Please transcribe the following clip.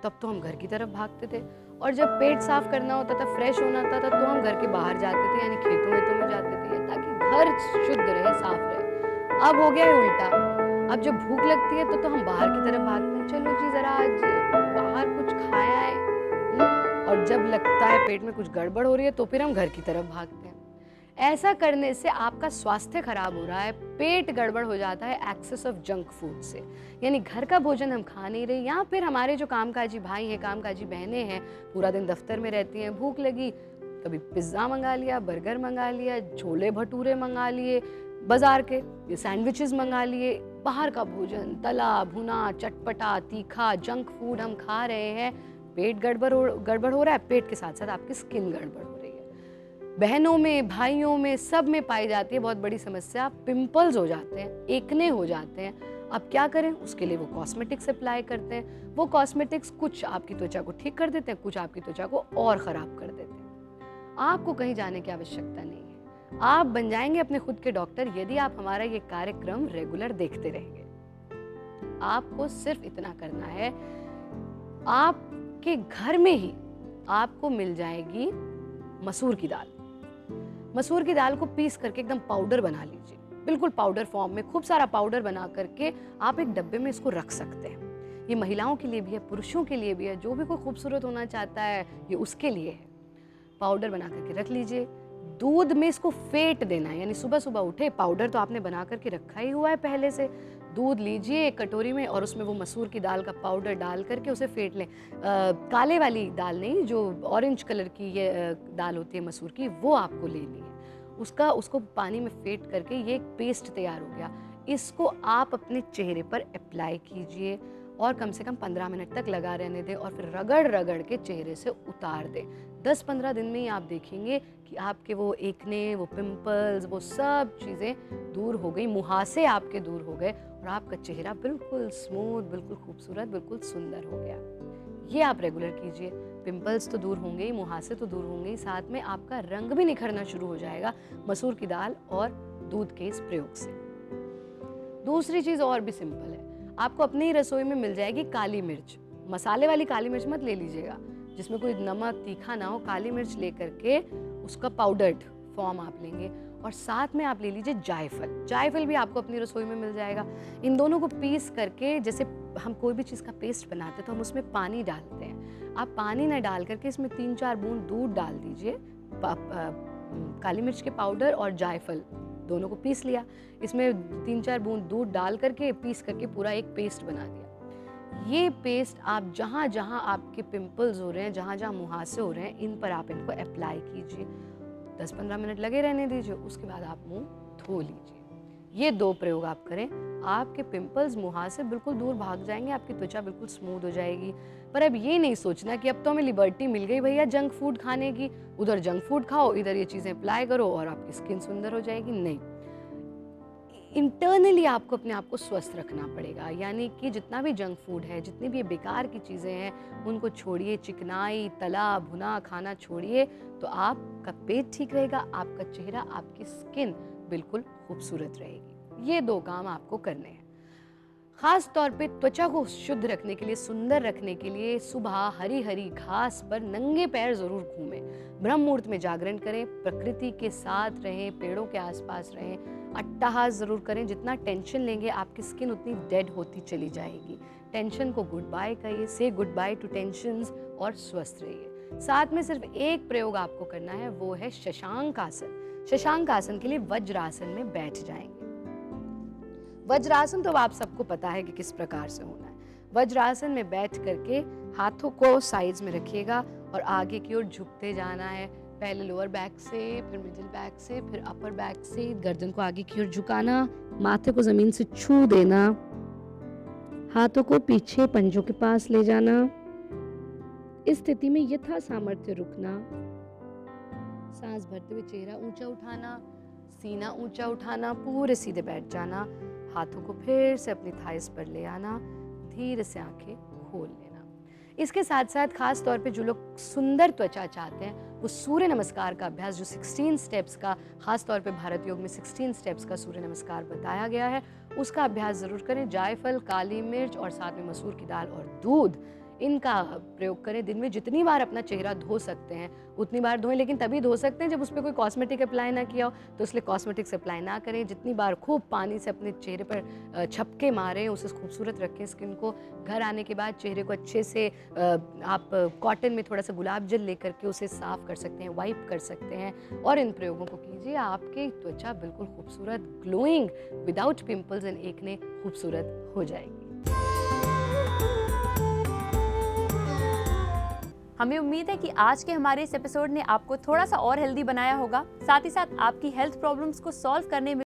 तब तो हम घर की तरफ भागते थे। और जब पेट साफ करना होता था, फ्रेश होना होता था, तो हम घर के बाहर जाते थे, यानी खेतों वेतों में जाते थे, ताकि घर शुद्ध रहे, साफ रहे। अब हो गया है उल्टा। अब जब भूख लगती है तो हम बाहर की तरफ भागते हैं, चलो जी ज़रा आज बाहर कुछ खाया है। और जब लगता है पेट में कुछ गड़बड़ हो रही है तो फिर हम घर की तरफ भागते हैं। ऐसा करने से आपका स्वास्थ्य खराब हो रहा है, पेट गड़बड़ हो जाता है एक्सेस ऑफ जंक फूड से। यानी घर का भोजन हम खा नहीं रहे, या फिर हमारे जो कामकाजी भाई हैं, कामकाजी बहनें हैं, पूरा दिन दफ्तर में रहती हैं, भूख लगी, कभी पिज़्ज़ा मंगा लिया, बर्गर मंगा लिया, छोले भटूरे मंगा लिए, बाज़ार के ये सैंडविचेस मंगा लिए, बाहर का भोजन तला भुना चटपटा तीखा जंक फूड हम खा रहे हैं। पेट गड़बड़ हो रहा है, पेट के साथ साथ आपकी स्किन गड़बड़ हो रही है। बहनों में, भाइयों में, सब में पाई जाती है बहुत बड़ी समस्या, पिंपल्स हो जाते हैं, एक्ने हो जाते हैं। अब क्या करें, उसके लिए वो कॉस्मेटिक्स अप्लाई करते हैं। वो कॉस्मेटिक्स कुछ आपकी त्वचा को ठीक कर देते हैं, कुछ आपकी त्वचा को और ख़राब कर देते हैं। आपको कहीं जाने की आवश्यकता नहीं है, आप बन जाएंगे अपने खुद के डॉक्टर यदि आप हमारा ये कार्यक्रम रेगुलर देखते रहेंगे। आपको सिर्फ इतना करना है, आपके घर में ही आपको मिल जाएगी मसूर की दाल। मसूर की दाल को पीस करके एकदम पाउडर बना लीजिए, बिल्कुल पाउडर फॉर्म में, खूब सारा पाउडर बना करके आप एक डब्बे में इसको रख सकते हैं। ये महिलाओं के लिए भी है, पुरुषों के लिए भी है, जो भी कोई खूबसूरत होना चाहता है ये उसके लिए है। पाउडर बना करके रख लीजिए। दूध में इसको फेंट देना है, यानी सुबह सुबह उठे, पाउडर तो आपने बना करके रखा ही हुआ है पहले से, दूध लीजिए एक कटोरी में और उसमें वो मसूर की दाल का पाउडर डाल करके उसे फेंट लें। काले वाली दाल नहीं, जो ऑरेंज कलर की ये दाल होती है मसूर की, वो आपको लेनी है। उसको पानी में फेंट करके ये एक पेस्ट तैयार हो गया। इसको आप अपने चेहरे पर अप्लाई कीजिए और कम से कम 15 मिनट तक लगा रहने दें और फिर रगड़ रगड़ के चेहरे से उतार दें। 10-15 दिन में ही आप देखेंगे कि आपके वो एक्ने, वो पिंपल्स, वो सब चीज़ें दूर हो गई, मुहासे आपके दूर हो गए और आपका चेहरा बिल्कुल स्मूथ, बिल्कुल खूबसूरत, बिल्कुल सुंदर हो गया। ये आप रेगुलर कीजिए। पिंपल्स तो दूर होंगे ही, मुहासे तो दूर होंगे ही, साथ में आपका रंग भी निखरना शुरू हो जाएगा मसूर की दाल और दूध के इस प्रयोग से। दूसरी चीज़ और भी सिंपल है, आपको अपनी ही रसोई में मिल जाएगी काली मिर्च। मसाले वाली काली मिर्च मत ले लीजिएगा, जिसमें कोई नमक तीखा ना हो। काली मिर्च ले करके उसका पाउडर्ड फॉर्म आप लेंगे और साथ में आप ले लीजिए जायफल। जायफल भी आपको अपनी रसोई में मिल जाएगा। इन दोनों को पीस करके, जैसे हम कोई भी चीज़ का पेस्ट बनाते हैं तो हम उसमें पानी डालते हैं, आप पानी ना डाल करके इसमें 3-4 बूंद दूध डाल दीजिए। काली मिर्च के पाउडर और जायफल दोनों को पीस लिया, इसमें 3-4 बूंद दूध डाल करके पीस करके पूरा एक पेस्ट बना दिया। ये पेस्ट आप जहाँ जहाँ आपके पिंपल्स हो रहे हैं, जहाँ जहाँ मुहासे हो रहे हैं, इन पर आप इनको अप्लाई कीजिए। 10-15 मिनट लगे रहने दीजिए, उसके बाद आप मुंह धो लीजिए। ये 2 प्रयोग आप करें, आपके पिंपल्स, मुहासे बिल्कुल दूर भाग जाएंगे, आपकी त्वचा बिल्कुल स्मूथ हो जाएगी। पर अब ये नहीं सोचना कि अब तो हमें लिबर्टी मिल गई भैया जंक फूड खाने की, उधर जंक फूड खाओ, इधर ये चीज़ें अप्लाई करो और आपकी स्किन सुंदर हो जाएगी। नहीं, इंटरनली आपको अपने आप को स्वस्थ रखना पड़ेगा। यानी कि जितना भी जंक फूड है, जितनी भी बेकार की चीज़ें हैं, उनको छोड़िए। चिकनाई, तला भुना खाना छोड़िए, तो आपका पेट ठीक रहेगा, आपका चेहरा, आपकी स्किन बिल्कुल खूबसूरत रहेगी। ये 2 काम आपको करने हैं। खास तौर पे त्वचा को शुद्ध रखने के लिए, सुंदर रखने के लिए सुबह हरी हरी घास पर नंगे पैर जरूर घूमें। ब्रह्म मुहूर्त में जागरण करें, प्रकृति के साथ रहें, पेड़ों के आसपास रहें, अट्टहास जरूर करें। जितना टेंशन लेंगे आपकी स्किन उतनी डेड होती चली जाएगी। टेंशन को गुड बाय कहिए, से गुड बाय टू टेंशंस और स्वस्थ रहिए। साथ में सिर्फ एक प्रयोग आपको करना है, वो है शशांक आसन। शशांक आसन के लिए वज्रासन में बैठ जाएंगे। वज्रासन तो आप सबको पता है कि किस प्रकार से होना है। वज्रासन में बैठ करके हाथों को साइड्स में रखिएगा और आगे की ओर झुकते जाना है। पहले लोअर बैक से, फिर मिडिल बैक से, फिर अपर बैक से, गर्दन को आगे की ओर झुकाना, माथे को जमीन से छू देना, हाथों को पीछे पंजों के पास ले जाना। इस स्थिति में यथा सामर्थ्य रुकना, सांस भरते हुए चेहरा ऊंचा उठाना, सीना ऊंचा उठाना, पूरे सीधे बैठ जाना। हाथों को फिर से अपनी थाइस पर ले आना, धीरे से आंखें खोल लेना। इसके साथ साथ खास तौर पे जो लोग सुंदर त्वचा चाहते हैं, वो सूर्य नमस्कार का अभ्यास, जो 16 स्टेप्स का, खास तौर पे भारत योग में 16 स्टेप्स का सूर्य नमस्कार बताया गया है, उसका अभ्यास जरूर करें। जायफल, काली मिर्च और साथ में मसूर की दाल और दूध, इनका प्रयोग करें। दिन में जितनी बार अपना चेहरा धो सकते हैं उतनी बार धोएं, लेकिन तभी धो सकते हैं जब उस पर कोई कॉस्मेटिक अप्लाई ना किया हो, तो इसलिए कॉस्मेटिक्स अप्लाई ना करें। जितनी बार खूब पानी से अपने चेहरे पर छपके मारें, उसे खूबसूरत रखें स्किन को। घर आने के बाद चेहरे को अच्छे से आप कॉटन में थोड़ा सा गुलाब जल लेकर के उसे साफ़ कर सकते हैं, वाइप कर सकते हैं और इन प्रयोगों को कीजिए। आपकी त्वचा बिल्कुल खूबसूरत, glowing, without pimples and acne खूबसूरत हो जाएगी। हमें उम्मीद है कि आज के हमारे इस एपिसोड ने आपको थोड़ा सा और हेल्दी बनाया होगा, साथ ही साथ आपकी हेल्थ प्रॉब्लम्स को सॉल्व करने में